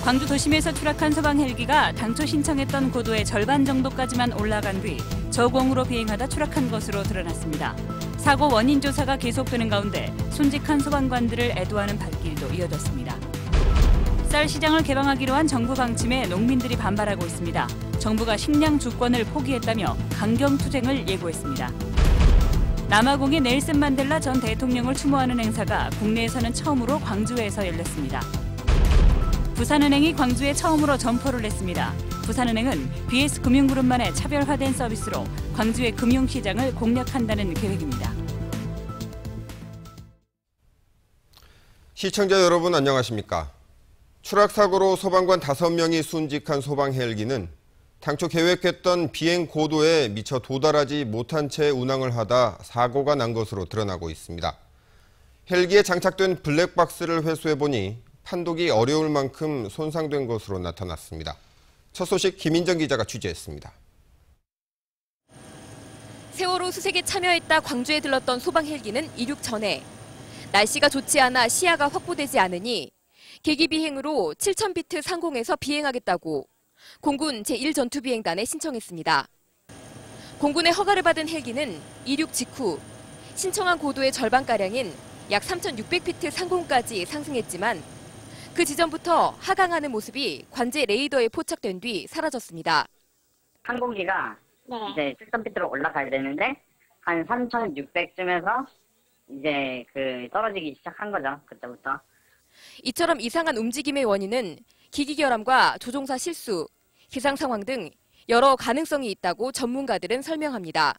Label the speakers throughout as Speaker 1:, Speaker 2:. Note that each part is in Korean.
Speaker 1: 광주 도심에서 추락한 소방 헬기가 당초 신청했던 고도의 절반 정도까지만 올라간 뒤 저공으로 비행하다 추락한 것으로 드러났습니다. 사고 원인 조사가 계속되는 가운데 순직한 소방관들을 애도하는 발길도 이어졌습니다. 쌀 시장을 개방하기로 한 정부 방침에 농민들이 반발하고 있습니다. 정부가 식량 주권을 포기했다며 강경 투쟁을 예고했습니다. 남아공의 넬슨 만델라 전 대통령을 추모하는 행사가 국내에서는 처음으로 광주에서 열렸습니다. 부산은행이 광주에 처음으로 점포를 냈습니다. 부산은행은 BS금융그룹만의 차별화된 서비스로 광주의 금융시장을 공략한다는 계획입니다.
Speaker 2: 시청자 여러분 안녕하십니까? 추락사고로 소방관 5명이 순직한 소방 헬기는 당초 계획했던 비행 고도에 미처 도달하지 못한 채 운항을 하다 사고가 난 것으로 드러나고 있습니다. 헬기에 장착된 블랙박스를 회수해보니 판독이 어려울 만큼 손상된 것으로 나타났습니다. 첫 소식 김인정 기자가 취재했습니다.
Speaker 3: 세월호 수색에 참여했다 광주에 들렀던 소방 헬기는 이륙 전에 날씨가 좋지 않아 시야가 확보되지 않으니 계기 비행으로 7000피트 상공에서 비행하겠다고 공군 제1전투비행단에 신청했습니다. 공군의 허가를 받은 헬기는 이륙 직후 신청한 고도의 절반가량인 약 3600피트 상공까지 상승했지만 그 지점부터 하강하는 모습이 관제 레이더에 포착된 뒤 사라졌습니다.
Speaker 4: 항공기가 이제 7000피트로 올라가야 되는데 한 3600쯤에서 이제 떨어지기 시작한 거죠. 그때부터.
Speaker 3: 이처럼 이상한 움직임의 원인은 기기 결함과 조종사 실수, 기상 상황 등 여러 가능성이 있다고 전문가들은 설명합니다.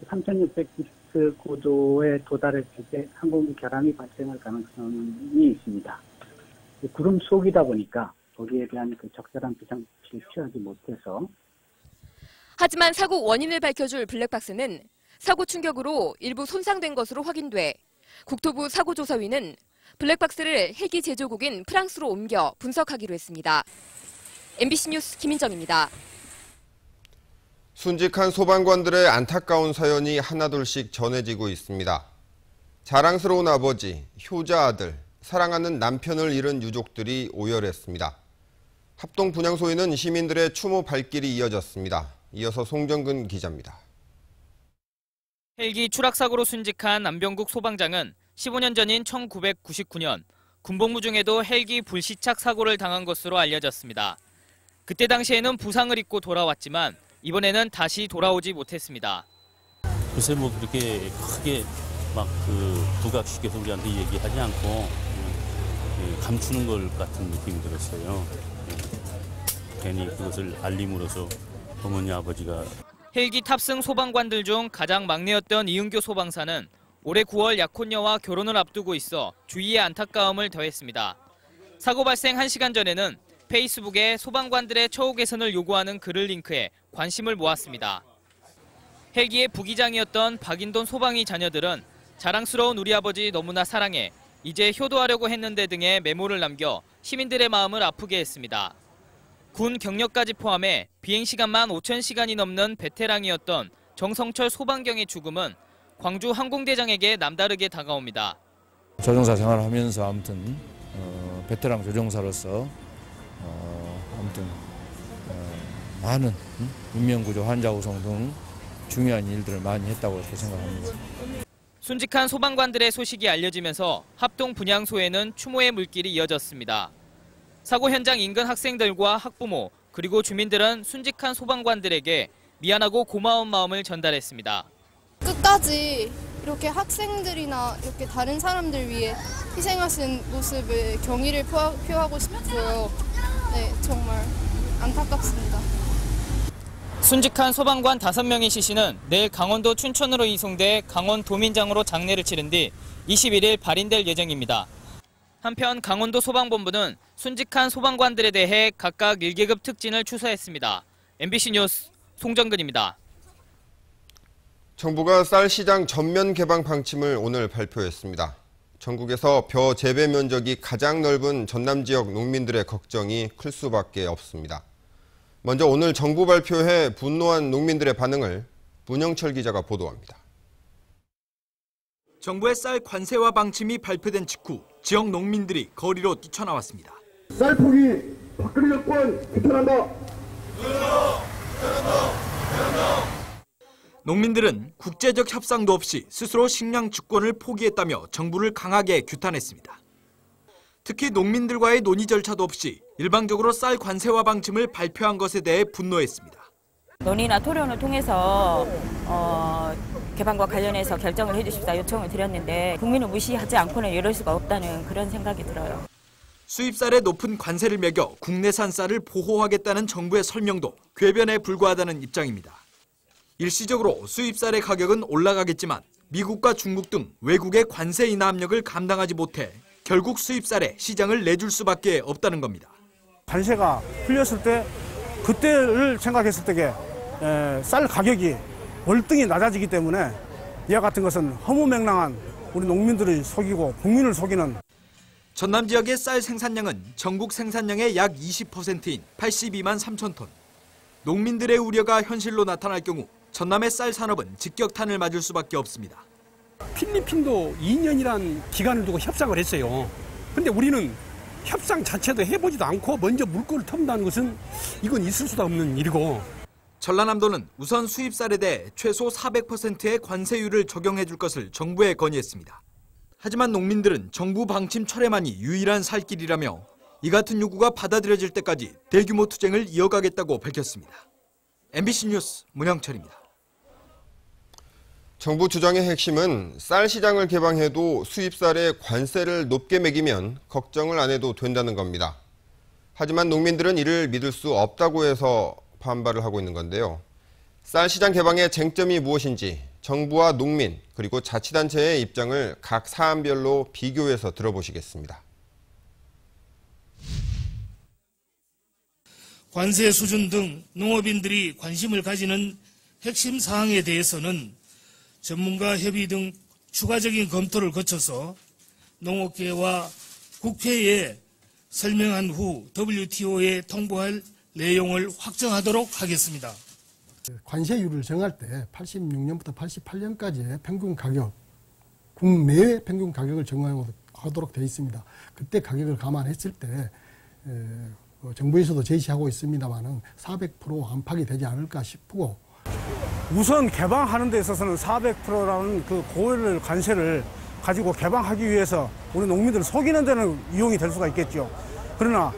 Speaker 5: 3600피트 고도에 도달했을 때 항공기 결함이 발생할 가능성이 있습니다. 구름 속이다 보니까 거기에 대한 적절한 비상치를 취하지 못해서.
Speaker 3: 하지만 사고 원인을 밝혀줄 블랙박스는 사고 충격으로 일부 손상된 것으로 확인돼 국토부 사고조사위는 블랙박스를 헬기 제조국인 프랑스로 옮겨 분석하기로 했습니다. MBC 뉴스 김인정입니다.
Speaker 2: 순직한 소방관들의 안타까운 사연이 하나둘씩 전해지고 있습니다. 자랑스러운 아버지, 효자 아들, 사랑하는 남편을 잃은 유족들이 오열했습니다. 합동 분향소에는 시민들의 추모 발길이 이어졌습니다. 이어서 송정근 기자입니다.
Speaker 6: 헬기 추락사고로 순직한 남병국 소방장은 15년 전인 1999년 군복무 중에도 헬기 불시착 사고를 당한 것으로 알려졌습니다. 그때 당시에는 부상을 입고 돌아왔지만 이번에는 다시 돌아오지 못했습니다.
Speaker 7: 글쎄 그렇게 크게 부각시켜서 우리한테 얘기하지 않고 감추는 것 같은 느낌이 들었어요. 괜히 그것을 알림으로써 어머니 아버지가.
Speaker 6: 헬기 탑승 소방관들 중 가장 막내였던 이은교 소방사는 올해 9월 약혼녀와 결혼을 앞두고 있어 주위의 안타까움을 더했습니다. 사고 발생 1시간 전에는 페이스북에 소방관들의 처우 개선을 요구하는 글을 링크해 관심을 모았습니다. 헬기의 부기장이었던 박인돈 소방이 자녀들은 자랑스러운 우리 아버지 너무나 사랑해 이제 효도하려고 했는데 등의 메모를 남겨 시민들의 마음을 아프게 했습니다. 군 경력까지 포함해 비행시간만 5000시간이 넘는 베테랑이었던 정성철 소방경의 죽음은 광주 항공대장에게 남다르게 다가옵니다.
Speaker 8: 조종사 생활을 하면서 아무튼 베테랑 조종사로서 아무튼 많은 인명구조, 환자 구송 등 중요한 일들을 많이 했다고 이렇게 생각합니다.
Speaker 6: 순직한 소방관들의 소식이 알려지면서 합동 분향소에는 추모의 물길이 이어졌습니다. 사고 현장 인근 학생들과 학부모 그리고 주민들은 순직한 소방관들에게 미안하고 고마운 마음을 전달했습니다.
Speaker 9: 끝까지 이렇게 학생들이나 이렇게 다른 사람들 위해 희생하신 모습을 경의를 표하고 싶고요. 네, 정말 안타깝습니다.
Speaker 6: 순직한 소방관 5명의 시신은 내일 강원도 춘천으로 이송돼 강원 도민장으로 장례를 치른 뒤 21일 발인될 예정입니다. 한편 강원도 소방본부는 순직한 소방관들에 대해 각각 1계급 특진을 추서했습니다. MBC 뉴스 송정근입니다.
Speaker 2: 정부가 쌀 시장 전면 개방 방침을 오늘 발표했습니다. 전국에서 벼 재배 면적이 가장 넓은 전남 지역 농민들의 걱정이 클 수밖에 없습니다. 먼저 오늘 정부 발표에 분노한 농민들의 반응을 문영철 기자가 보도합니다.
Speaker 10: 정부의 쌀 관세와 방침이 발표된 직후 지역 농민들이 거리로 뛰쳐나왔습니다.
Speaker 11: 쌀폭이
Speaker 10: 박근혜 정권 규탄한다.
Speaker 11: 농민들은 국제적 협상도 없이 스스로 식량 주권을 포기했다며 정부를 강하게 규탄했습니다. 특히 농민들과의 논의 절차도 없이 일방적으로 쌀 관세와 방침을 발표한 것에 대해 분노했습니다.
Speaker 12: 논의나 토론을 통해서 개방과 관련해서 결정을 해주십사 요청을 드렸는데 국민을 무시하지 않고는 이럴 수가 없다는 그런 생각이 들어요.
Speaker 11: 수입쌀에 높은 관세를 매겨 국내산 쌀을 보호하겠다는 정부의 설명도 궤변에 불과하다는 입장입니다. 일시적으로 수입쌀의 가격은 올라가겠지만 미국과 중국 등 외국의 관세 인하 압력을 감당하지 못해 결국 수입쌀에 시장을 내줄 수밖에 없다는 겁니다.
Speaker 13: 관세가 풀렸을 때 그때를 생각했을 때에 쌀 가격이 월등히 낮아지기 때문에 이와 같은 것은 허무맹랑한 우리 농민들을 속이고 국민을 속이는.
Speaker 11: 전남 지역의 쌀 생산량은 전국 생산량의 약 20%인 82만 3천 톤. 농민들의 우려가 현실로 나타날 경우 전남의 쌀 산업은 직격탄을 맞을 수밖에 없습니다.
Speaker 14: 필리핀도 2년이란 기간을 두고 협상을 했어요. 그런데 우리는 협상 자체도 해보지도 않고 먼저 물꼬를 턴다는 것은 이건 있을 수도 없는 일이고.
Speaker 11: 전라남도는 우선 수입쌀에 대해 최소 400%의 관세율을 적용해 줄 것을 정부에 건의했습니다. 하지만 농민들은 정부 방침 철회만이 유일한 살 길이라며 이 같은 요구가 받아들여질 때까지 대규모 투쟁을 이어가겠다고 밝혔습니다. MBC 뉴스 문영철입니다.
Speaker 2: 정부 주장의 핵심은 쌀 시장을 개방해도 수입쌀에 관세를 높게 매기면 걱정을 안 해도 된다는 겁니다. 하지만 농민들은 이를 믿을 수 없다고 해서 반발을 하고 있는 건데요. 쌀 시장 개방의 쟁점이 무엇인지 정부와 농민 그리고 자치단체의 입장을 각 사안별로 비교해서 들어보시겠습니다.
Speaker 15: 관세 수준 등 농업인들이 관심을 가지는 핵심 사항에 대해서는 전문가 협의 등 추가적인 검토를 거쳐서 농업계와 국회에 설명한 후 WTO에 통보할 내용을 확정하도록 하겠습니다.
Speaker 16: 관세율을 정할 때 86년부터 88년까지의 평균 가격, 국내외 평균 가격을 정하도록 되어 있습니다. 그때 가격을 감안했을 때 정부에서도 제시하고 있습니다만은 400% 안팎이 되지 않을까 싶고,
Speaker 13: 우선 개방하는 데 있어서는 400%라는 그 고율 관세를 가지고 개방하기 위해서 우리 농민들을 속이는 데는 이용이 될 수가 있겠죠. 그러나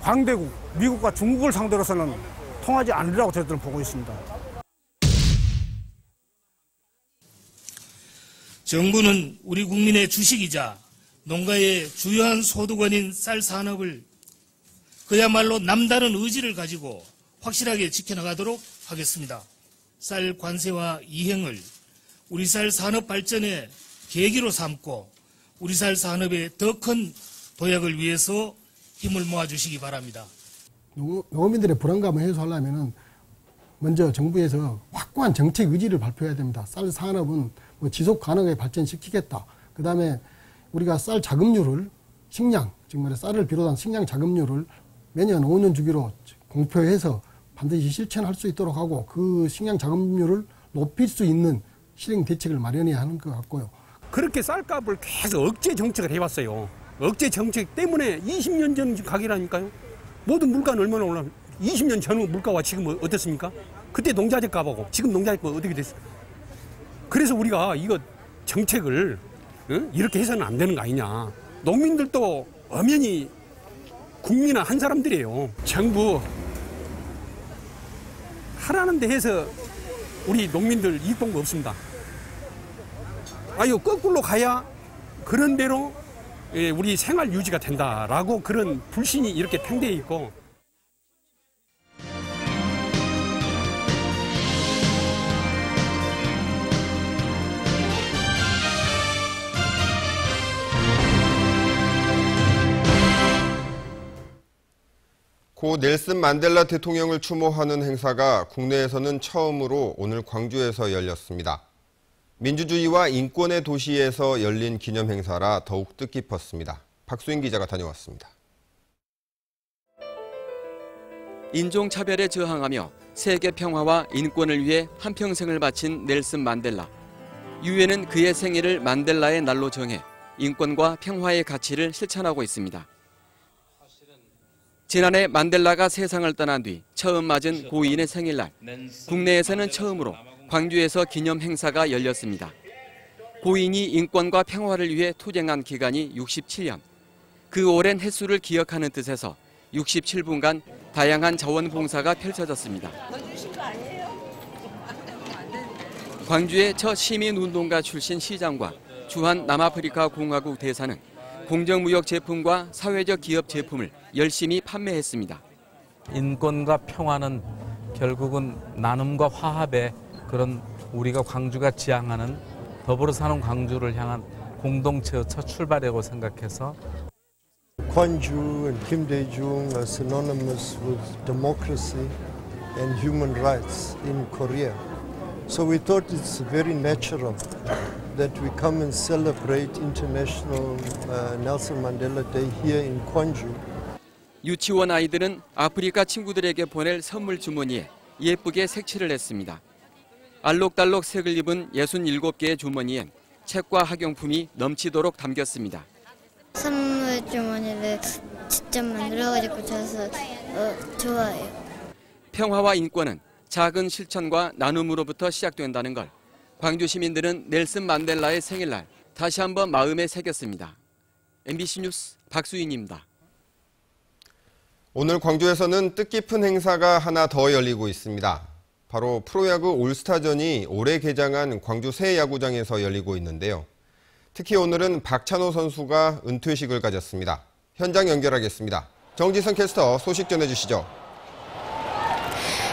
Speaker 13: 광대국, 미국과 중국을 상대로서는 통하지 않으리라고 저희들은 보고 있습니다.
Speaker 15: 정부는 우리 국민의 주식이자 농가의 주요한 소득원인 쌀 산업을 그야말로 남다른 의지를 가지고 확실하게 지켜나가도록 하겠습니다. 쌀 관세와 이행을 우리 쌀 산업 발전의 계기로 삼고 우리 쌀 산업의 더 큰 도약을 위해서 힘을 모아주시기 바랍니다.
Speaker 16: 농업인들의 불안감을 해소하려면 먼저 정부에서 확고한 정책 의지를 발표해야 됩니다. 쌀 산업은 지속 가능하게 발전시키겠다. 그다음에 우리가 쌀 자급률을 식량, 정말 쌀을 비롯한 식량 자급률을 매년 5년 주기로 공표해서 반드시 실천할 수 있도록 하고 그 식량 자급률을 높일 수 있는 실행 대책을 마련해야 하는 것 같고요.
Speaker 14: 그렇게 쌀값을 계속 억제 정책을 해왔어요. 억제 정책 때문에 20년 전 가격이라니까요. 모든 물가는 얼마나 올라? 20년 전 물가와 지금 어떻습니까? 그때 농자재 값하고 지금 농자재 값 어떻게 됐어요? 그래서 우리가 이거 정책을 이렇게 해서는 안 되는 거 아니냐. 농민들도 엄연히 국민의 한 사람들이에요. 정부 하라는 데 해서 우리 농민들 이익 본 거 없습니다. 아유, 거꾸로 가야 그런 대로 우리 생활 유지가 된다라고 그런 불신이 이렇게 팽배해 있고.
Speaker 2: 고 넬슨 만델라 대통령을 추모하는 행사가 국내에서는 처음으로 오늘 광주에서 열렸습니다. 민주주의와 인권의 도시에서 열린 기념 행사라 더욱 뜻깊었습니다. 박수인 기자가 다녀왔습니다.
Speaker 17: 인종차별에 저항하며 세계 평화와 인권을 위해 한평생을 바친 넬슨 만델라. 유엔은 그의 생일을 만델라의 날로 정해 인권과 평화의 가치를 실천하고 있습니다. 지난해 만델라가 세상을 떠난 뒤 처음 맞은 고인의 생일날, 국내에서는 처음으로 광주에서 기념 행사가 열렸습니다. 고인이 인권과 평화를 위해 투쟁한 기간이 67년. 그 오랜 횟수를 기억하는 뜻에서 67분간 다양한 자원봉사가 펼쳐졌습니다. 광주의 첫 시민운동가 출신 시장과 주한 남아프리카 공화국 대사는 공정무역 제품과 사회적 기업 제품을 열심히 판매했습니다.
Speaker 18: 인권과 평화는 결국은 나눔과 화합의 그런 우리가 광주가 지향하는 더불어 사는 광주를 향한 공동체의 첫 출발이라고 생각해서
Speaker 19: Gwangju and Kim Dae-jung are synonymous with democracy and human rights in Korea. So we thought it's very natural that we come and celebrate International Nelson Mandela Day here in Gwangju.
Speaker 17: 유치원 아이들은 아프리카 친구들에게 보낼 선물 주머니에 예쁘게 색칠을 했습니다. 알록달록 색을 입은 67개의 주머니엔 책과 학용품이 넘치도록 담겼습니다.
Speaker 20: 선물 주머니를 직접 만들어가지고 저서 좋아해요.
Speaker 17: 평화와 인권은 작은 실천과 나눔으로부터 시작된다는 걸 광주 시민들은 넬슨 만델라의 생일날 다시 한번 마음에 새겼습니다. MBC 뉴스 박수인입니다.
Speaker 2: 오늘 광주에서는 뜻깊은 행사가 하나 더 열리고 있습니다. 바로 프로야구 올스타전이 올해 개장한 광주 새 야구장에서 열리고 있는데요. 특히 오늘은 박찬호 선수가 은퇴식을 가졌습니다. 현장 연결하겠습니다. 정지선 캐스터 소식 전해주시죠.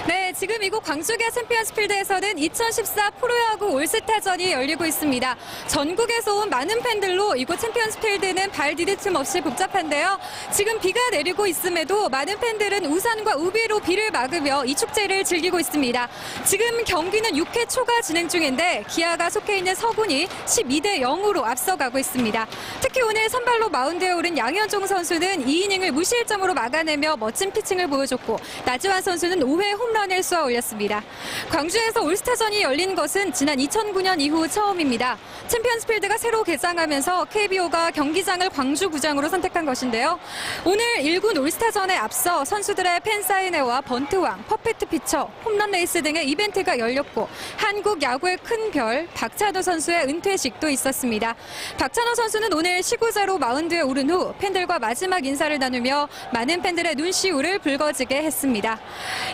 Speaker 21: 네, 지금 이곳 광주계 챔피언스필드에서는 2014 프로야구 올스타전이 열리고 있습니다. 전국에서 온 많은 팬들로 이곳 챔피언스필드는 발 디딜 틈 없이 복잡한데요. 지금 비가 내리고 있음에도 많은 팬들은 우산과 우비로 비를 막으며 이 축제를 즐기고 있습니다. 지금 경기는 6회 초가 진행 중인데 기아가 속해 있는 서군이 12대 0으로 앞서가고 있습니다. 특히 오늘 선발로 마운드에 오른 양현종 선수는 2이닝을 무실점으로 막아내며 멋진 피칭을 보여줬고 나지완 선수는 5회 홈런을 쏘아 올렸습니다. 광주에서 올스타전이 열린 것은 지난 2009년 이후 처음입니다. 챔피언스필드가 새로 개장하면서 KBO가 경기장을 광주구장으로 선택한 것인데요. 오늘 1군 올스타전에 앞서 선수들의 팬사인회와 번트왕, 퍼펙트 피처, 홈런 레이스 등의 이벤트가 열렸고 한국 야구의 큰 별 박찬호 선수의 은퇴식도 있었습니다. 박찬호 선수는 오늘 시구자로 마운드에 오른 후 팬들과 마지막 인사를 나누며 많은 팬들의 눈시울을 붉어지게 했습니다.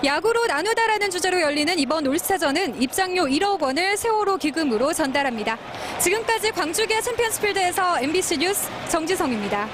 Speaker 21: 야구로 나누다라는 주제로 열리는 이번 올스타전은 입장료 1억 원을 세월호 기금으로 전달합니다. 지금까지 광주계 챔피언스필드에서 MBC 뉴스 정지성입니다.